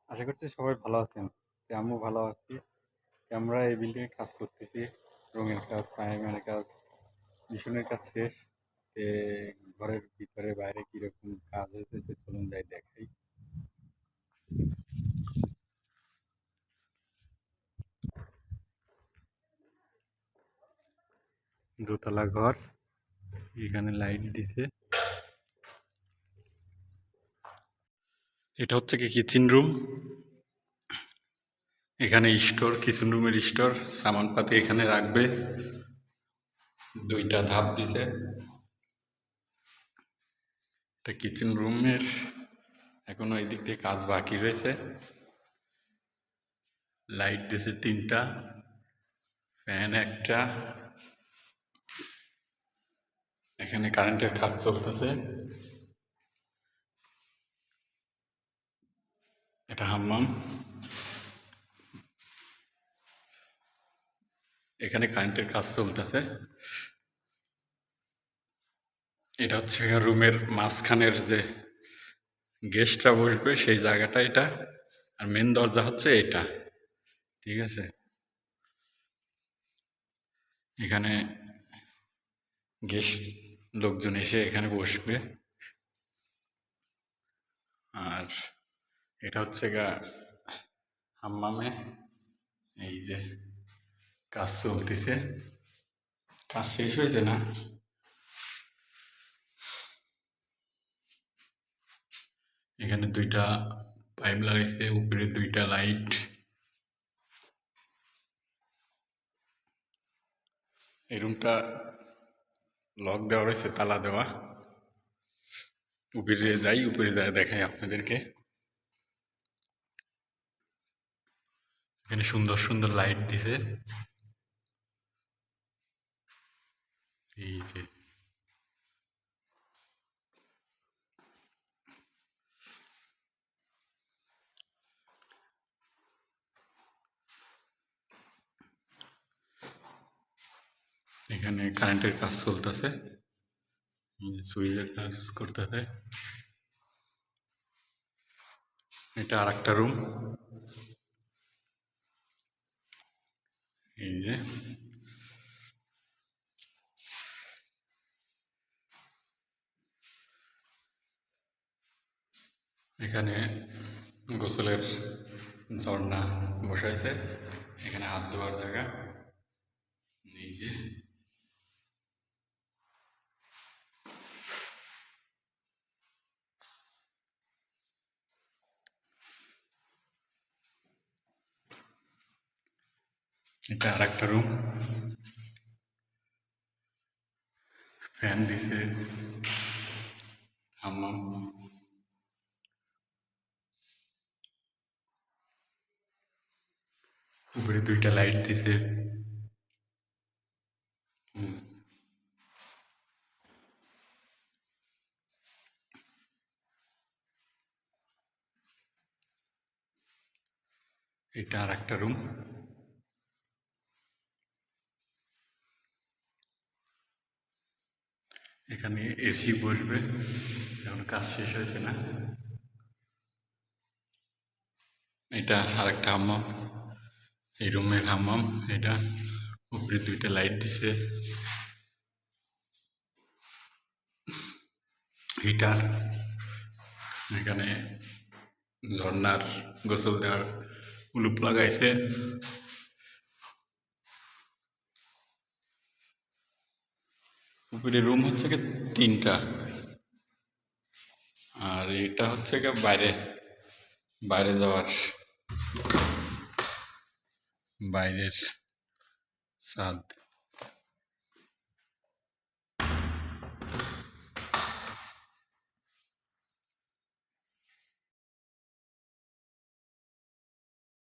আশা করছি সবাই ভালো আছেন। আমিও ভালো আছি। আমরা এই বিল্ডিংয়ে কাজ করতেছি। রঙের কাজ, প্রাইমারের কাজ, মিশনের কাজ শেষ। এ ঘরের ভিতরে বাইরে কিরকম কাজ হয়েছে তো চলুন যাই দেখাই। দোতলা ঘর, এখানে লাইট দিছে। এটা হচ্ছে কি কিচেন রুম। এখানে স্টোর, কিচেন রুমের স্টোর, সামানপাতি এখানে রাখবে। দুইটা ধাপ দিছে। এটা কিচেন রুমের এখনো এই দিক দিয়ে কাজ বাকি রয়েছে। লাইট দিছে তিনটা, ফ্যান একটা, এখানে কারেন্টের কাজ চলতেছে। এটা হাম্মাম, এখানে কারেন্টের কাজ চলতেছে। এটা হচ্ছে রুমের মাঝখানের যে গেস্টরা বসবে সেই জায়গাটা এটা, আর মেন দরজা হচ্ছে এটা। ঠিক আছে, এখানে গেস্ট লোকজন এসে এখানে বসবে। আর এটা হচ্ছে হাম্মামে এই যে কাজ চলতেছে, কাজ শেষ হয়েছে না। এখানে দুইটা পাইপ লাগাইছে, উপরে দুইটা লাইট। এই রুমটা লক দেওয়া রয়েছে, তালা দেওয়া। উপরে যাই, উপরে যাই দেখাই আপনাদেরকে। এখানে সুন্দর সুন্দর লাইট দিছে। এই যে এখানে কারেন্টের কাজ চলতেছে, সুইচের কাজ করতেছে। এটা আর একটা রুম। এই যে এখানে গোসলের ঝর্ণা বসাইছে, এখানে হাত ধোয়ার জায়গা। এই যে এটা আর একটা রুম। ফ্যান দিছে, হাম্মাম। উপরে দুইটা লাইট দিছে। এটা আর একটা রুম। এখানে এসি বসবে, এখন কাজ শেষ হয়েছে না। এটা আর একটা হাম্মাম, এই রুমের হাম্মাম এটা। উপরে দুইটা লাইট দিছে, হিটার। এখানে ঝর্ণার গোসল দেওয়ার উলুপ লাগাইছে। উপরে রুম হচ্ছে কি তিনটা, আর এটা হচ্ছে কি বাইরে, বাইরে যাওয়ার, বাইরের ছাদ।